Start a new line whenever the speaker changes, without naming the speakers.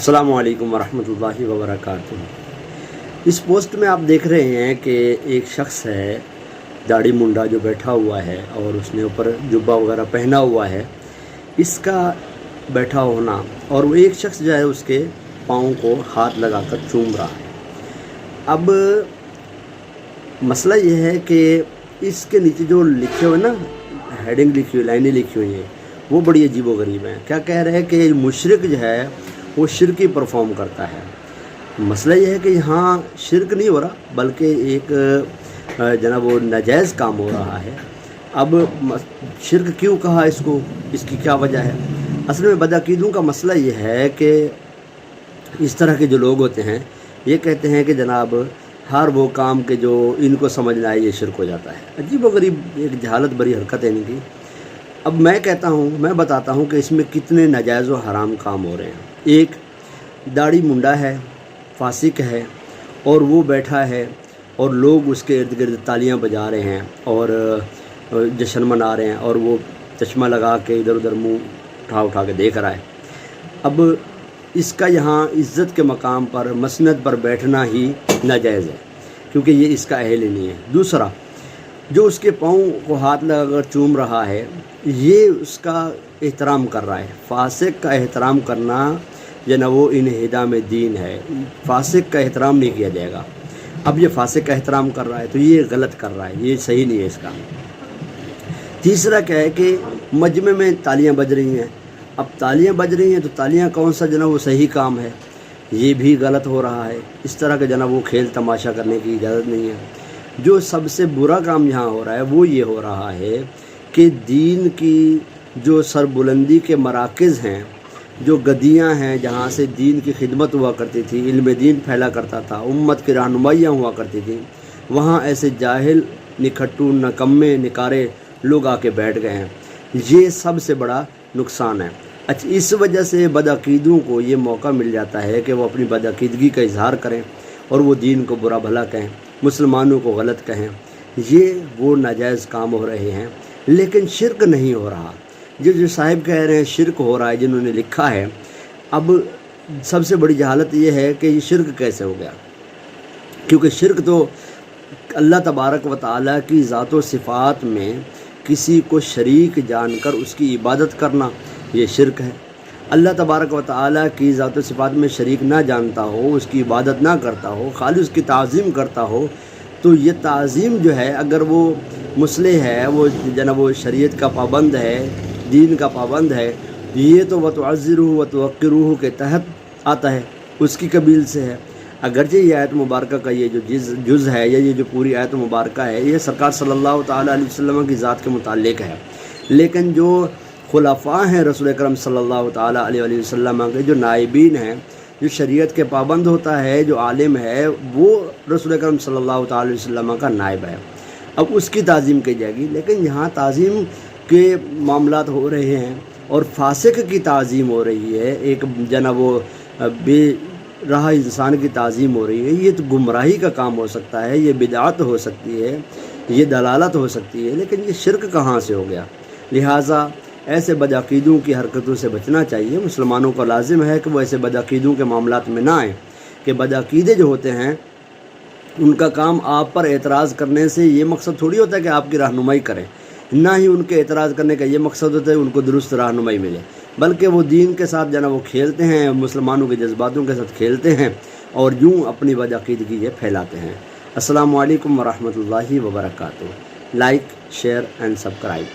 अस्सलामु अलैकुम वरहमतुल्लाहि वबरकातुहू। इस पोस्ट में आप देख रहे हैं कि एक शख्स है दाढ़ी मुंडा जो बैठा हुआ है और उसने ऊपर जुब्बा वगैरह पहना हुआ है। इसका बैठा होना और वो एक शख्स जो है उसके पाँव को हाथ लगाकर चूम रहा है। अब मसला ये है कि इसके नीचे जो लिखे हुए ना हेडिंग लिखी हुई, लाइनें लिखी हुई हैं, वो बड़ी अजीबोगरीब हैं। क्या कह रहे हैं कि मुशरिक जो है वो शिरक ही परफॉर्म करता है। मसला ये है कि यहाँ शिरक नहीं हो रहा बल्कि एक जनाब वो नाजायज़ काम हो रहा है। अब शिरक क्यों कहा इसको, इसकी क्या वजह है? असल में बदअकीदों का मसला ये है कि इस तरह के जो लोग होते हैं ये कहते हैं कि जनाब हर वो काम के जो इनको समझना है ये शिरक हो जाता है। अजीबोगरीब एक जहालत भरी हरकत है इनकी। अब मैं कहता हूँ, मैं बताता हूँ कि इसमें कितने नाजायज़ व हराम काम हो रहे हैं। एक दाढ़ी मुंडा है, फासिक है और वो बैठा है और लोग उसके इर्द गिर्द तालियां बजा रहे हैं और जश्न मना रहे हैं और वो चश्मा लगा के इधर उधर मुंह उठा के देख रहा है। अब इसका यहाँ इज़्ज़त के मकाम पर मसनद पर बैठना ही नाजायज़ है क्योंकि ये इसका अहल ही नहीं है। दूसरा, जो उसके पाँव को हाथ लगाकर चूम रहा है ये उसका एहतराम कर रहा है। फासिक का एहतराम करना जना वो इन्हिदा में दीन है। फासिक का एहतराम नहीं किया जाएगा। अब ये फासिक का एहतराम कर रहा है तो ये गलत कर रहा है, ये सही नहीं है इसका। तीसरा क्या है कि मजमे में तालियां बज रही हैं। अब तालियां बज रही हैं तो तालियां कौन सा जना वो सही काम है, ये भी गलत हो रहा है। इस तरह का जना वो खेल तमाशा करने की इजाज़त नहीं है। जो सबसे बुरा काम यहाँ हो रहा है वो ये हो रहा है कि दीन की जो सरबुलंदी के मराकज़ हैं, जो गद्दियाँ हैं जहाँ से दीन की खिदमत हुआ करती थी, इल्म दीन फैला करता था, उम्मत की रहनुमाइयाँ हुआ करती थी, वहाँ ऐसे जाहिल निखट्टू नकम्मे निकारे लोग आके बैठ गए हैं। ये सबसे बड़ा नुकसान है। अच्छा, इस वजह से बदअकीदों को ये मौका मिल जाता है कि वो अपनी बदअकीदगी का इजहार करें और वो दीन को बुरा भला कहें, मुसलमानों को गलत कहें। ये वो नाजायज़ काम हो रहे हैं लेकिन शिरक नहीं हो रहा। जो साहिब कह रहे हैं शिरक हो रहा है, जिन्होंने लिखा है। अब सबसे बड़ी जहालत ये है कि ये शिरक कैसे हो गया, क्योंकि शिरक तो अल्लाह तबारक व तआला की ज़ात व सिफ़ात में किसी को शरीक जानकर उसकी इबादत करना ये शिरक है। अल्लाह तबारक व तआला की ज़ात व सिफ़ात में शरीक ना जानता हो, उसकी इबादत ना करता हो, खाली उसकी ताज़ीम करता हो, तो ये ताज़ीम जो है अगर वो मुस्लिह है, वो जना वो शरीयत का पाबंद है, दीन का पाबंद है, ये तो वतुअज़्ज़िरूहु वतुवक्किरूहु के तहत आता है, उसकी कबील से है। अगरचे ये आयत मुबारक का ये जो जुज़ है या ये जो पूरी आयत मुबारक है ये सरकार सल्लल्लाहु ताला अलैहि वसल्लम की ज़ात के मुताल्लिक़ है, लेकिन जो खुलफ़ा हैं रसूल अकरम सल्लल्लाहु ताला अलैहि वसल्लम के, जो नाइबीन हैं, जो शरीयत के पाबंद होता है, जो आलिम है, वो रसूल अकरम सल्लल्लाहु ताला अलैहि वसल्लम का नाइब है। अब उसकी ताज़ीम की जाएगी, लेकिन यहाँ ताज़ीम के मामलात हो रहे हैं और फासिक की ताज़ीम हो रही है, एक जना वो बेराह इंसान की ताज़ीम हो रही है। ये तो गुमराही का काम हो सकता है, ये बिदअत हो सकती है, ये दलालत हो सकती है, लेकिन ये शिरक कहाँ से हो गया? लिहाजा ऐसे बदअकीदों की हरकतों से बचना चाहिए। मुसलमानों को लाजिम है कि वो ऐसे बदअकीदों के मामलात में ना आए। कि बदअकीदे जो होते हैं उनका काम आप पर एतराज़ करने से ये मकसद थोड़ी होता है कि आपकी रहनुमाई करें, ना ही उनके एतराज़ करने का ये मकसद होता है उनको दुरुस्त रहनुमाई मिले, बल्कि वो दीन के साथ जना वो खेलते हैं, मुसलमानों के जज्बातों के साथ खेलते हैं और यूँ अपनी बदअकीदगी ये फैलाते हैं। अस्सलामु अलैकुम वरहमतुल्लाहि वबरकातुहू। Like, share and subscribe.